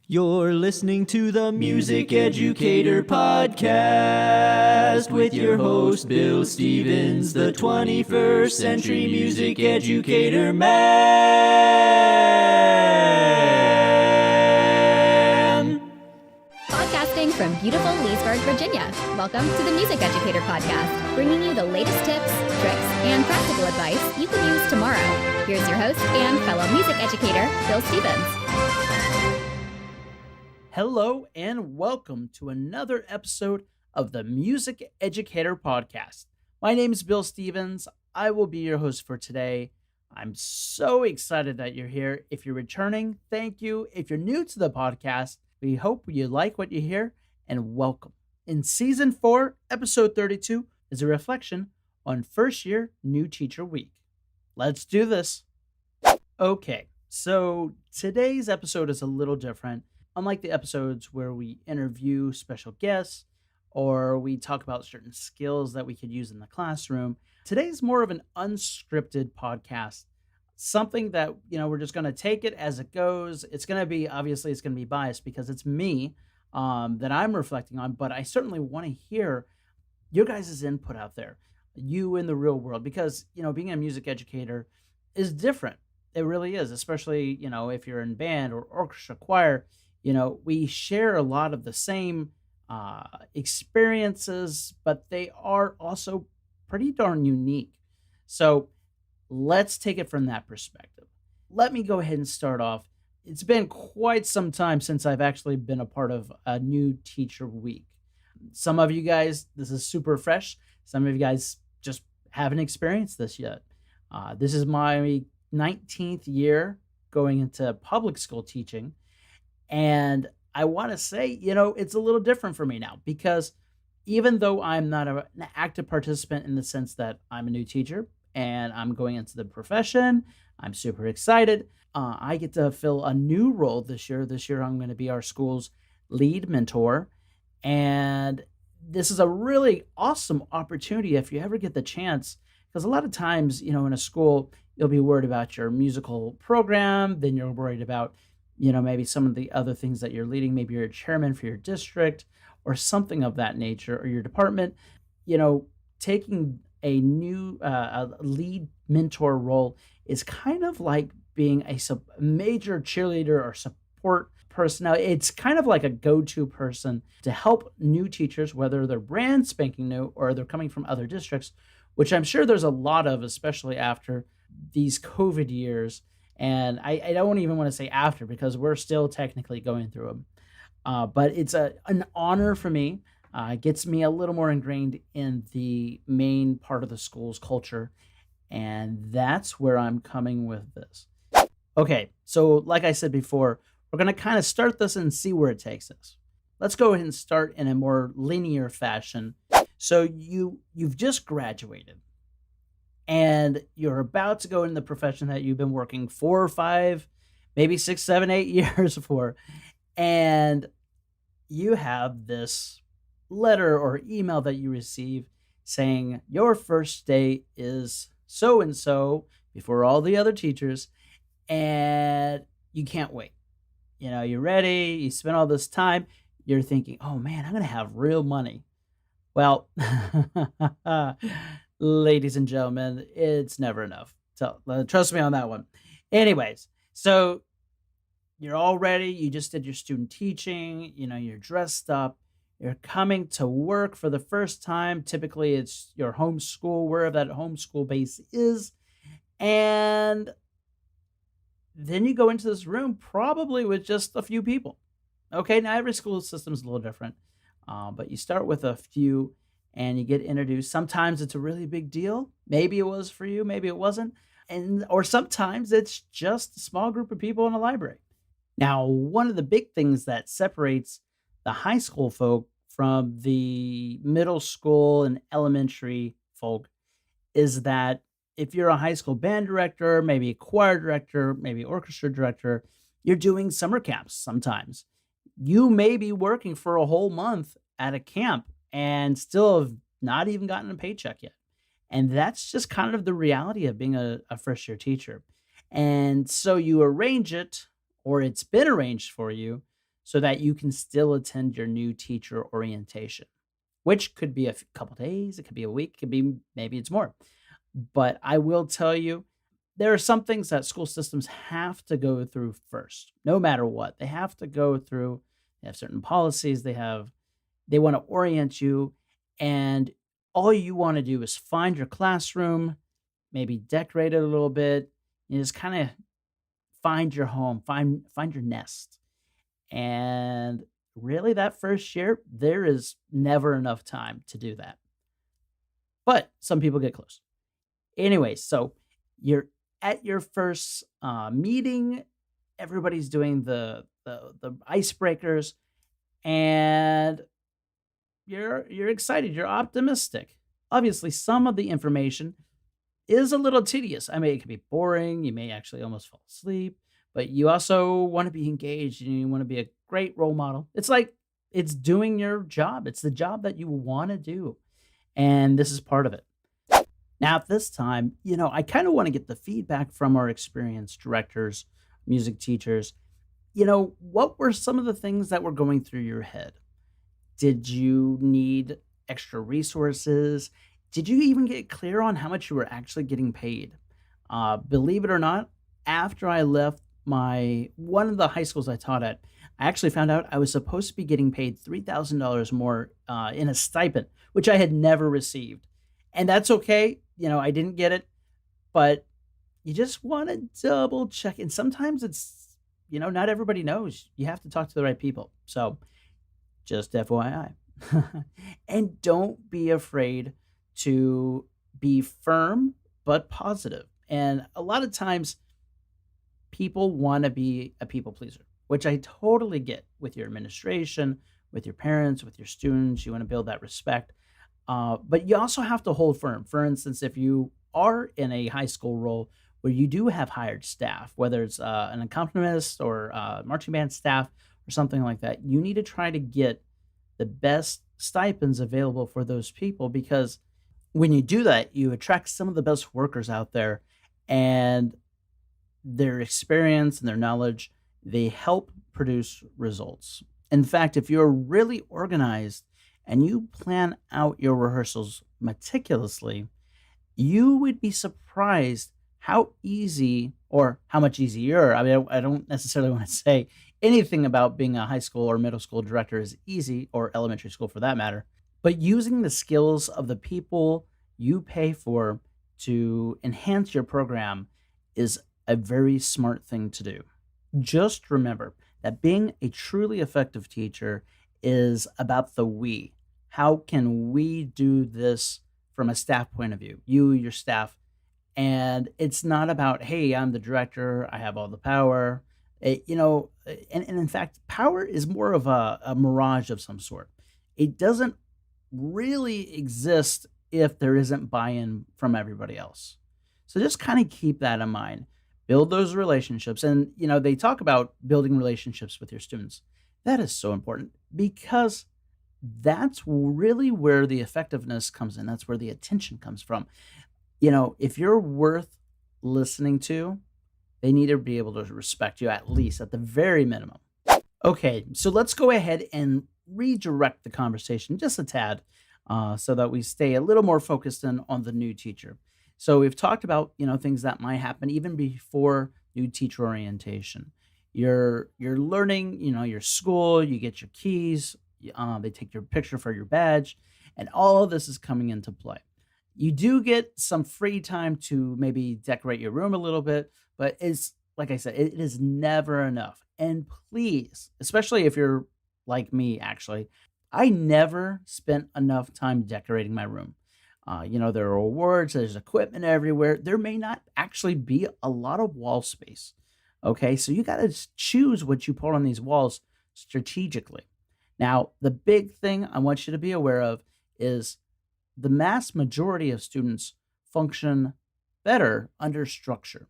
You're listening to the Music Educator podcast with your host, Bill Stevens, the 21st century music educator man. Podcasting from beautiful Leesburg, Virginia. Welcome to the Music Educator podcast, bringing you the latest tips, tricks, and practical advice you can use tomorrow. Here's your host and fellow music educator, Bill Stevens. Hello and welcome to another episode of the Music Educator Podcast. My name is Bill Stevens. I will be your host for today. I'm so excited that you're here. If you're returning, thank you. If you're new to the podcast, we hope you like what you hear and welcome. In Season 4, Episode 32 is a reflection on First Year New Teacher Week. Let's do this. Okay, so today's episode is a little different. Unlike the episodes where we interview special guests or we talk about certain skills that we could use in the classroom, today's more of an unscripted podcast. Something that, we're just going to take it as it goes. It's going to be, obviously, it's going to be biased because it's me that I'm reflecting on, but I certainly want to hear your guys' input out there, you in the real world, because, being a music educator is different. It really is, especially, if you're in band or orchestra choir. We share a lot of the same experiences, but they are also pretty darn unique. So let's take it from that perspective. Let me go ahead and start off. It's been quite some time since I've actually been a part of a new teacher week. Some of you guys, this is super fresh. Some of you guys just haven't experienced this yet. This is my 19th year going into public school teaching. And I want to say, it's a little different for me now because even though I'm not an active participant in the sense that I'm a new teacher and I'm going into the profession, I'm super excited. I get to fill a new role this year. This year, I'm going to be our school's lead mentor. And this is a really awesome opportunity if you ever get the chance, because a lot of times, in a school, you'll be worried about your musical program, then you're worried about maybe some of the other things that you're leading. Maybe you're a chairman for your district or something of that nature, or your department. Taking a new lead mentor role is kind of like being a major cheerleader or support person. Now, it's kind of like a go-to person to help new teachers, whether they're brand spanking new or they're coming from other districts, which I'm sure there's a lot of, especially after these COVID years. And I don't even want to say after because we're still technically going through them. But it's an honor for me. It gets me a little more ingrained in the main part of the school's culture. And that's where I'm coming with this. Okay, so like I said before, we're going to kind of start this and see where it takes us. Let's go ahead and start in a more linear fashion. So you've just graduated. And you're about to go into the profession that you've been working 4 or 5, maybe 6, 7, 8 years for. And you have this letter or email that you receive saying your first day is so-and-so before all the other teachers. And you can't wait. You're ready. You spent all this time. You're thinking, oh, man, I'm going to have real money. Well, ladies and gentlemen, it's never enough. So trust me on that one. Anyways, so you're all ready. You just did your student teaching. You're dressed up. You're coming to work for the first time. Typically, it's your home school, wherever that home school base is. And then you go into this room probably with just a few people. Okay, now every school system is a little different. But you start with a few and you get introduced. Sometimes it's a really big deal. Maybe it was for you, maybe it wasn't. Or sometimes it's just a small group of people in a library. Now, one of the big things that separates the high school folk from the middle school and elementary folk is that if you're a high school band director, maybe a choir director, maybe orchestra director, you're doing summer camps sometimes. You may be working for a whole month at a camp and still have not even gotten a paycheck yet. And that's just kind of the reality of being a first year teacher. And so you arrange it, or it's been arranged for you, so that you can still attend your new teacher orientation, which could be a couple days, it could be a week, it could be maybe it's more. But I will tell you, there are some things that school systems have to go through first, no matter what. They have to go through, they have certain policies, they want to orient you, and all you want to do is find your classroom, maybe decorate it a little bit, and just kind of find your home, find your nest. And really that first year, there is never enough time to do that. But some people get close. Anyway, so you're at your first meeting. Everybody's doing the icebreakers, and you're excited. You're optimistic. Obviously, some of the information is a little tedious. I mean, it can be boring. You may actually almost fall asleep, but you also want to be engaged and you want to be a great role model. It's like it's doing your job. It's the job that you want to do, and this is part of it. Now, at this time, I kind of want to get the feedback from our experienced directors, music teachers. What were some of the things that were going through your head? Did you need extra resources? Did you even get clear on how much you were actually getting paid? Believe it or not, after I left my one of the high schools I taught at, I actually found out I was supposed to be getting paid $3,000 more in a stipend, which I had never received. And that's okay. I didn't get it, but you just want to double check. And sometimes it's, not everybody knows. You have to talk to the right people. So just FYI. And don't be afraid to be firm but positive. And a lot of times people want to be a people pleaser, which I totally get with your administration, with your parents, with your students. You want to build that respect. But you also have to hold firm. For instance, if you are in a high school role where you do have hired staff, whether it's an accompanist or marching band staff or something like that, you need to try to get the best stipends available for those people, because when you do that, you attract some of the best workers out there, and their experience and their knowledge, they help produce results. In fact, if you're really organized and you plan out your rehearsals meticulously, you would be surprised how easy or how much easier. I mean, I don't necessarily want to say anything about being a high school or middle school director is easy, or elementary school for that matter, but using the skills of the people you pay for to enhance your program is a very smart thing to do. Just remember that being a truly effective teacher is about the we. How can we do this from a staff point of view? You, your staff. And it's not about, hey, I'm the director, I have all the power. And in fact, power is more of a mirage of some sort. It doesn't really exist if there isn't buy in from everybody else. So just kind of keep that in mind. Build those relationships. And, they talk about building relationships with your students. That is so important, because that's really where the effectiveness comes in. That's where the attention comes from. If you're worth listening to, they need to be able to respect you, at least at the very minimum. Okay, so let's go ahead and redirect the conversation just a tad, so that we stay a little more focused on the new teacher. So we've talked about, things that might happen even before new teacher orientation. You're learning, your school, you get your keys, they take your picture for your badge, and all of this is coming into play. You do get some free time to maybe decorate your room a little bit, but it's like I said, it is never enough. And please, especially if you're like me, actually, I never spent enough time decorating my room. There are awards, there's equipment everywhere. There may not actually be a lot of wall space. Okay, so you got to choose what you put on these walls strategically. Now, the big thing I want you to be aware of is the mass majority of students function better under structure.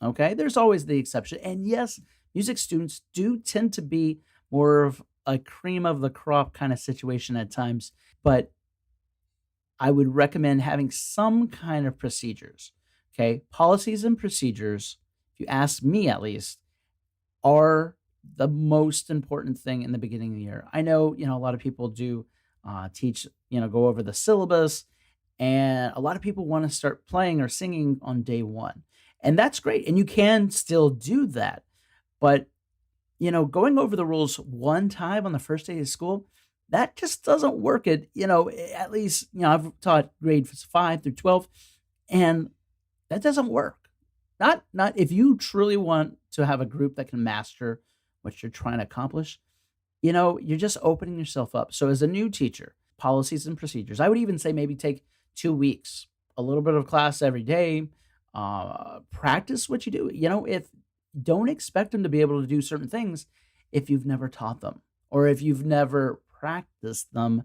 Okay, there's always the exception. And yes, music students do tend to be more of a cream of the crop kind of situation at times, but I would recommend having some kind of procedures. Okay, policies and procedures, if you ask me at least, are the most important thing in the beginning of the year. I know, a lot of people do teach, go over the syllabus, and a lot of people want to start playing or singing on day one. And that's great. And you can still do that. But, going over the rules one time on the first day of school, that just doesn't work at least, I've taught grades 5 through 12, and that doesn't work. Not if you truly want to have a group that can master what you're trying to accomplish, you're just opening yourself up. So as a new teacher, policies and procedures, I would even say maybe take 2 weeks, a little bit of class every day, practice what you do. If don't expect them to be able to do certain things if you've never taught them or if you've never practiced them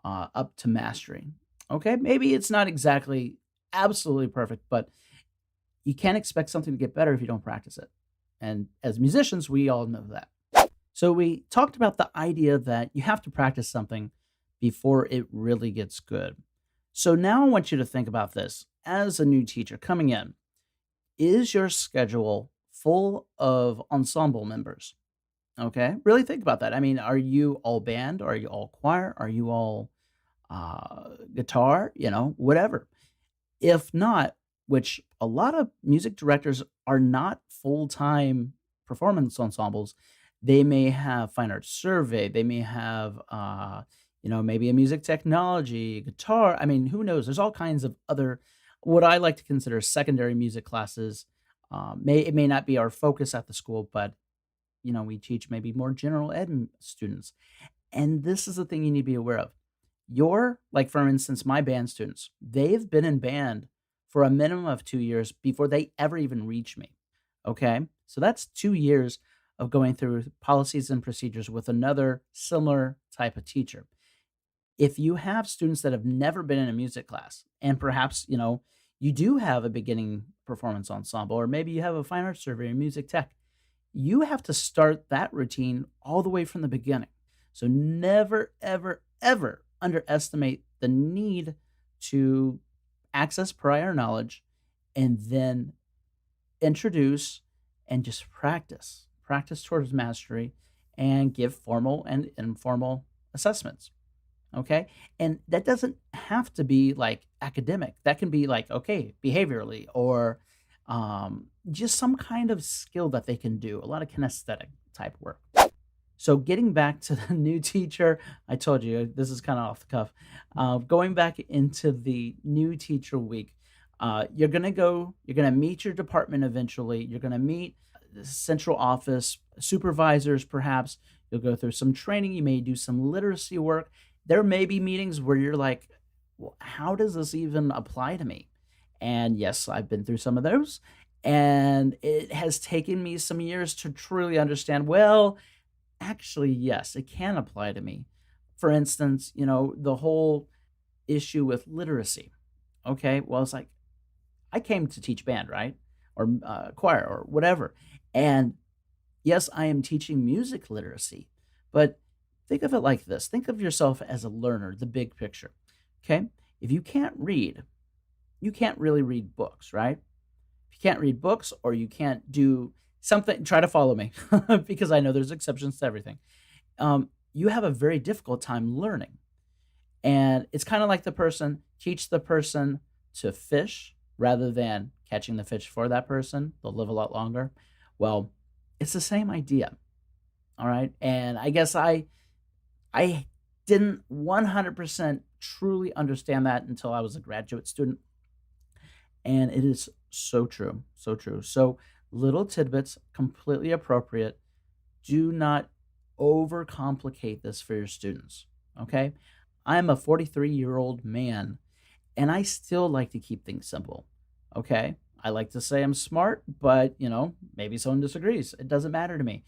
up to mastery. Okay, maybe it's not exactly absolutely perfect, but you can't expect something to get better if you don't practice it. And as musicians, we all know that. So we talked about the idea that you have to practice something before it really gets good. So now I want you to think about this. As a new teacher coming in, is your schedule full of ensemble members? Okay, really think about that. I mean, are you all band? Are you all choir? Are you all guitar? Whatever. If not, which a lot of music directors are not full time performance ensembles, they may have fine arts survey, they may have, maybe a music technology, guitar. I mean, who knows? There's all kinds of other, what I like to consider secondary music classes. It may not be our focus at the school, but we teach maybe more general ed students. And this is the thing you need to be aware of. Like, for instance, my band students, they've been in band for a minimum of 2 years before they ever even reach me. Okay. So that's 2 years of going through policies and procedures with another similar type of teacher. If you have students that have never been in a music class, and perhaps, you do have a beginning performance ensemble, or maybe you have a fine arts survey or music tech, you have to start that routine all the way from the beginning. So never, ever, ever underestimate the need to access prior knowledge and then introduce and just practice towards mastery and give formal and informal assessments. Okay. And that doesn't have to be like academic. That can be like, okay, behaviorally or just some kind of skill that they can do, a lot of kinesthetic type work. So getting back to the new teacher, I told you this is kind of off the cuff. Going back into the new teacher week, you're gonna meet your department eventually. You're gonna meet the central office supervisors, perhaps. You'll go through some training. You may do some literacy work. There may be meetings where you're like, well, how does this even apply to me? And yes, I've been through some of those. And it has taken me some years to truly understand, well, actually, yes, it can apply to me. For instance, the whole issue with literacy. Okay, well, it's like I came to teach band, right? Or choir or whatever. And yes, I am teaching music literacy, but think of it like this. Think of yourself as a learner, the big picture. Okay, if you can't read, you can't really read books, right? If you can't read books or you can't do something, try to follow me because I know there's exceptions to everything. You have a very difficult time learning. And it's kind of like teach the person to fish rather than catching the fish for that person. They'll live a lot longer. Well, it's the same idea. All right. And I guess I didn't 100% truly understand that until I was a graduate student. And it is so true. So true. So little tidbits, completely appropriate. Do not overcomplicate this for your students. Okay. I'm a 43-year-old man and I still like to keep things simple. Okay. I like to say I'm smart, but maybe someone disagrees. It doesn't matter to me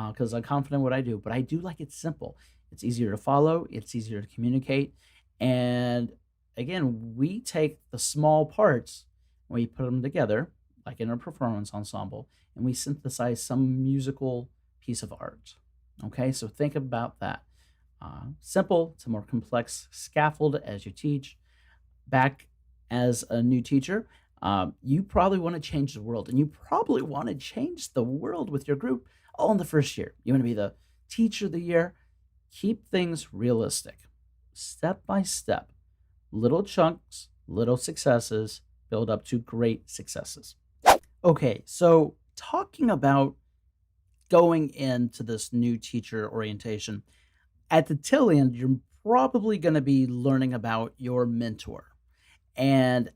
because I'm confident in what I do, but I do like it simple. It's easier to follow, it's easier to communicate. And again, we take the small parts, we put them together, like in a performance ensemble, and we synthesize some musical piece of art. Okay, so think about that. Simple to more complex scaffold as you teach. Back as a new teacher, you probably want to change the world, and you probably want to change the world with your group all in the first year. You want to be the teacher of the year. Keep things realistic, step by step, little chunks, little successes build up to great successes. Okay, so talking about going into this new teacher orientation, at the tail end, you're probably going to be learning about your mentor. And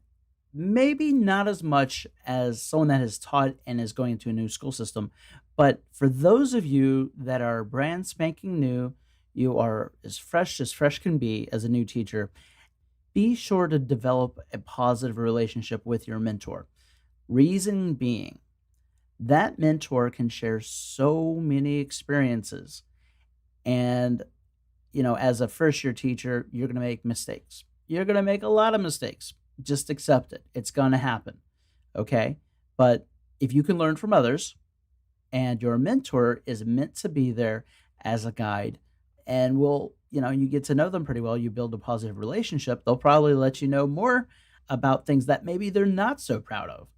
maybe not as much as someone that has taught and is going into a new school system. But for those of you that are brand spanking new, you are as fresh can be as a new teacher, be sure to develop a positive relationship with your mentor. Reason being, that mentor can share so many experiences. And, as a first year teacher, you're going to make mistakes. You're going to make a lot of mistakes. Just accept it. It's going to happen. Okay. But if you can learn from others, and your mentor is meant to be there as a guide, and you get to know them pretty well, you build a positive relationship, they'll probably let you know more about things that maybe they're not so proud of.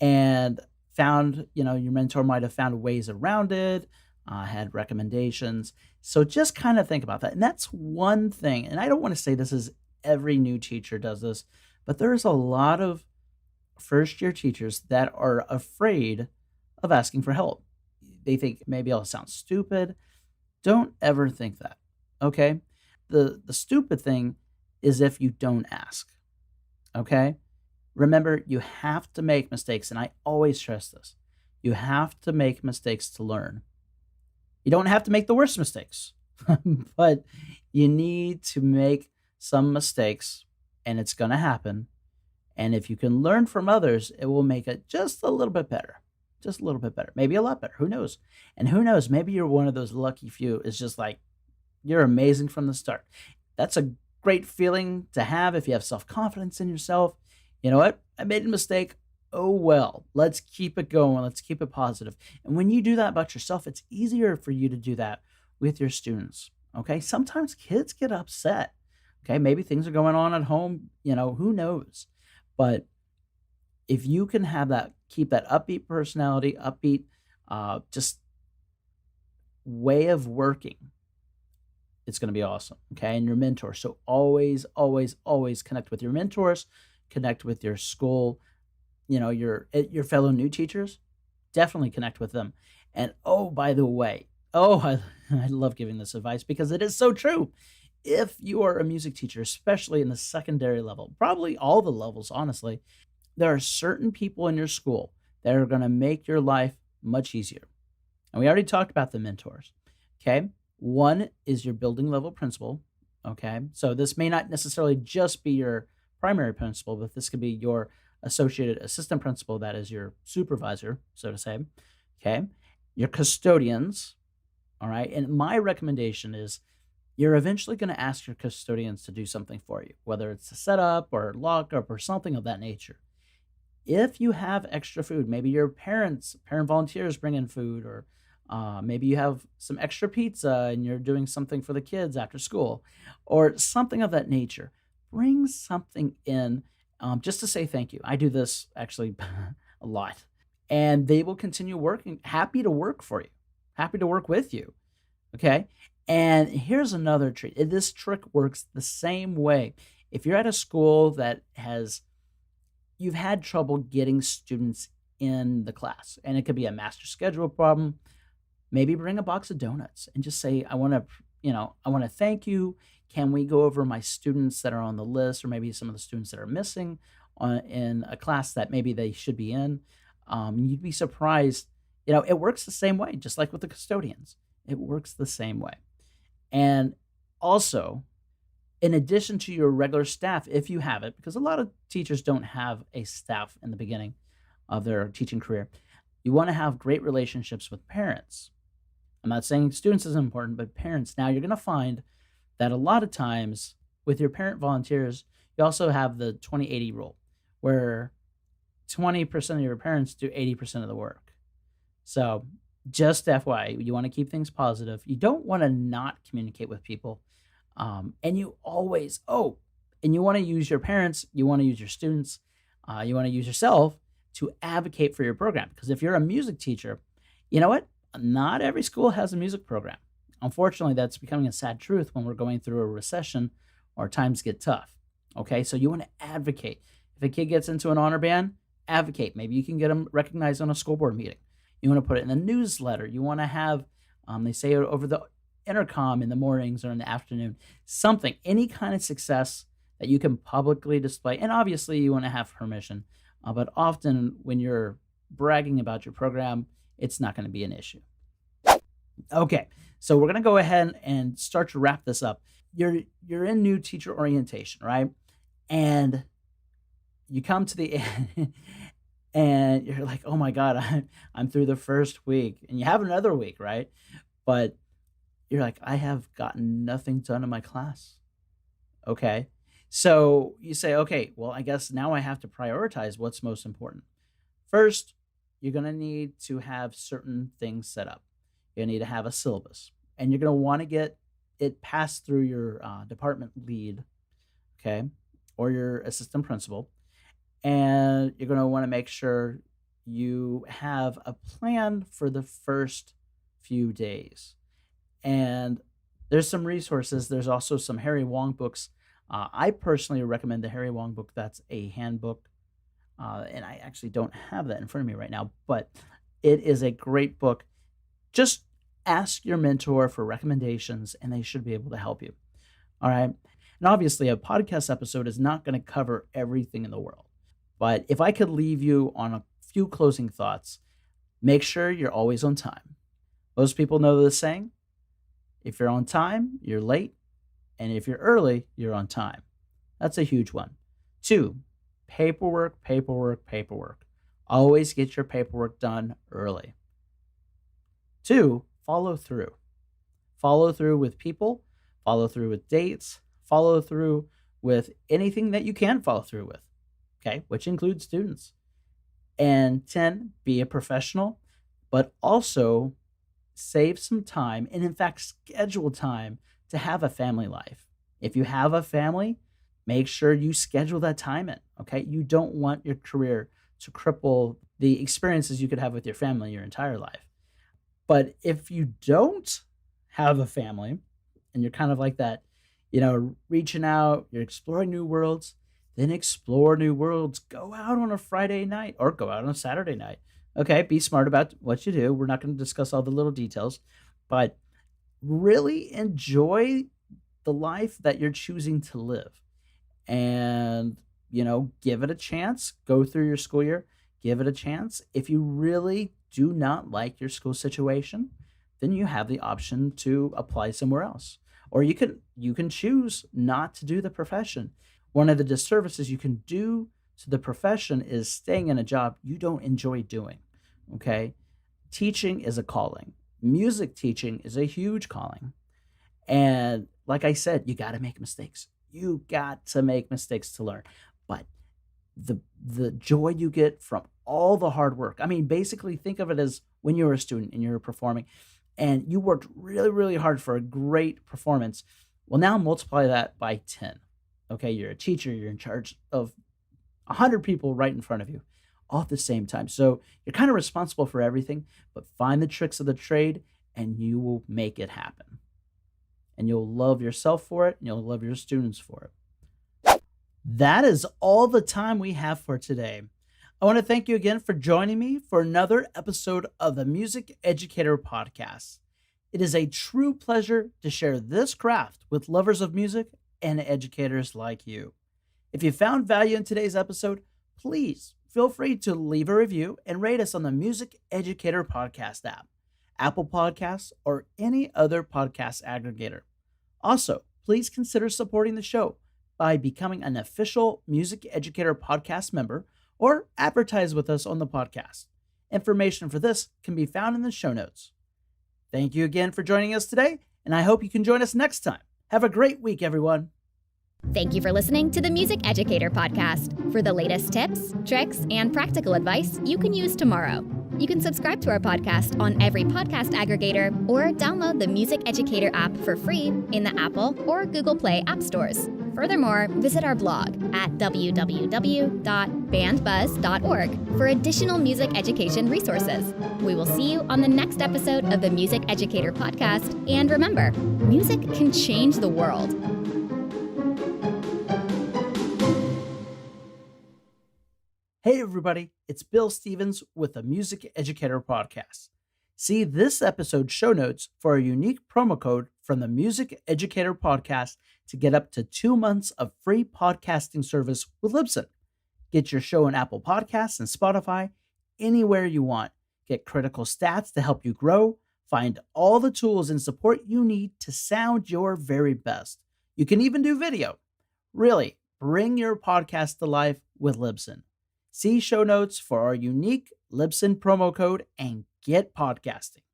And your mentor might have found ways around it, had recommendations. So just kind of think about that. And that's one thing. And I don't want to say this is every new teacher does this, but there's a lot of first year teachers that are afraid of asking for help. They think maybe I'll sound stupid. Don't ever think that. Okay? The stupid thing is if you don't ask. Okay? Remember, you have to make mistakes, and I always stress this. You have to make mistakes to learn. You don't have to make the worst mistakes, but you need to make some mistakes, and it's going to happen. And if you can learn from others, it will make it just a little bit better. Just a little bit better. Maybe a lot better. Who knows? And who knows? Maybe you're one of those lucky few. It's just like you're amazing from the start. That's a great feeling to have if you have self confidence in yourself. You know what? I made a mistake. Oh, well, let's keep it going. Let's keep it positive. And when you do that about yourself, it's easier for you to do that with your students. Okay. Sometimes kids get upset. Okay. Maybe things are going on at home. Who knows? But if you can keep that upbeat personality, upbeat, just way of working, it's going to be awesome. Okay. And your mentor. So always, always, always connect with your mentors, connect with your school, your fellow new teachers, definitely connect with them. And oh, by the way, I love giving this advice because it is so true. If you are a music teacher, especially in the secondary level, probably all the levels, honestly, there are certain people in your school that are going to make your life much easier. And we already talked about the mentors. Okay. One is your building level principal. Okay. So this may not necessarily just be your primary principal, but this could be your associated assistant principal, that is your supervisor, so to say. Okay. Your custodians. All right. And my recommendation is you're eventually going to ask your custodians to do something for you, whether it's a setup or lock up or something of that nature. If you have extra food, maybe your parent volunteers bring in food, or maybe you have some extra pizza and you're doing something for the kids after school, or something of that nature. Bring something in just to say thank you. I do this actually a lot. And they will continue working, happy to work for you, happy to work with you. Okay. And here's another trick. This trick works the same way. If you're at a school that you've had trouble getting students in the class, and it could be a master schedule problem, maybe bring a box of donuts and just say, I want to thank you. Can we go over my students that are on the list, or maybe some of the students that are missing in a class that maybe they should be in? You'd be surprised. It works the same way, just like with the custodians. It works the same way. And also, in addition to your regular staff, if you have it, because a lot of teachers don't have a staff in the beginning of their teaching career, you want to have great relationships with parents. I'm not saying students isn't important, but parents. Now, you're going to find that a lot of times with your parent volunteers, you also have the 20-80 rule, where 20% of your parents do 80% of the work. So just FYI, you want to keep things positive. You don't want to not communicate with people. And you always, and you want to use your parents, you want to use your students, you want to use yourself to advocate for your program. Because if you're a music teacher, you know what? Not every school has a music program. Unfortunately, that's becoming a sad truth when we're going through a recession or times get tough. Okay, so you want to advocate. If a kid gets into an honor band, advocate. Maybe you can get them recognized on a school board meeting. You want to put it in the newsletter. You want to have, they say it over the intercom in the mornings or in the afternoon, something, any kind of success that you can publicly display. And obviously, you want to have permission. But often when you're bragging about your program, it's not going to be an issue. Okay, so we're going to go ahead and start to wrap this up. You're in new teacher orientation, right? And you come to the end and you're like, oh my God, I'm through the first week. And you have another week, right? But you're like, I have gotten nothing done in my class. Okay. So you say, okay, well, I guess now I have to prioritize what's most important. First, you're going to need to have certain things set up. You need to have a syllabus, and you're going to want to get it passed through your department lead, okay, or your assistant principal. And you're going to want to make sure you have a plan for the first few days. And there's some resources. There's also some Harry Wong books. I personally recommend the Harry Wong book. That's a handbook. And I actually don't have that in front of me right now, but it is a great book. Just ask your mentor for recommendations, and they should be able to help you. All right. And obviously, a podcast episode is not going to cover everything in the world. But if I could leave you on a few closing thoughts, make sure you're always on time. Most people know the saying, if you're on time, you're late. And if you're early, you're on time. That's a huge one. 2, paperwork. Always get your paperwork done early. 2, follow through. Follow through with people, follow through with dates, follow through with anything that you can follow through with, okay, which includes students. And 10, be a professional, but also save some time and, in fact, schedule time to have a family life. If you have a family, make sure you schedule that time in, okay? You don't want your career to cripple the experiences you could have with your family your entire life. But if you don't have a family and you're kind of like that, reaching out, you're exploring new worlds, then explore new worlds. Go out on a Friday night or go out on a Saturday night. Okay, be smart about what you do. We're not going to discuss all the little details, but really enjoy the life that you're choosing to live. And, give it a chance. Go through your school year. Give it a chance. If you really do not like your school situation, then you have the option to apply somewhere else. Or you can choose not to do the profession. One of the disservices you can do to the profession is staying in a job you don't enjoy doing. Okay? Teaching is a calling. Music teaching is a huge calling. And like I said, you got to make mistakes. You got to make mistakes to learn. But the joy you get from all the hard work. I mean, basically think of it as when you were a student and you were performing and you worked really, really hard for a great performance. Well, now multiply that by 10. Okay, you're a teacher, you're in charge of 100 people right in front of you all at the same time. So you're kind of responsible for everything, but find the tricks of the trade and you will make it happen. And you'll love yourself for it, and you'll love your students for it. That is all the time we have for today. I want to thank you again for joining me for another episode of the Music Educator Podcast. It is a true pleasure to share this craft with lovers of music and educators like you. If you found value in today's episode, please feel free to leave a review and rate us on the Music Educator Podcast app, Apple Podcasts, or any other podcast aggregator. Also, please consider supporting the show by becoming an official Music Educator Podcast member or advertise with us on the podcast. Information for this can be found in the show notes. Thank you again for joining us today, and I hope you can join us next time. Have a great week, everyone. Thank you for listening to the Music Educator Podcast. For the latest tips, tricks, and practical advice you can use tomorrow. You can subscribe to our podcast on every podcast aggregator or download the Music Educator app for free in the Apple or Google Play app stores. Furthermore, visit our blog at www.bandbuzz.org for additional music education resources. We will see you on the next episode of the Music Educator podcast. And remember, music can change the world. Hey everybody, it's Bill Stevens with the Music Educator podcast. See this episode's show notes for a unique promo code from the Music Educator podcast to get up to 2 months of free podcasting service with Libsyn. Get your show on Apple Podcasts and Spotify anywhere you want. Get critical stats to help you grow. Find all the tools and support you need to sound your very best. You can even do video. Really, bring your podcast to life with Libsyn. See show notes for our unique Libsyn promo code and get podcasting.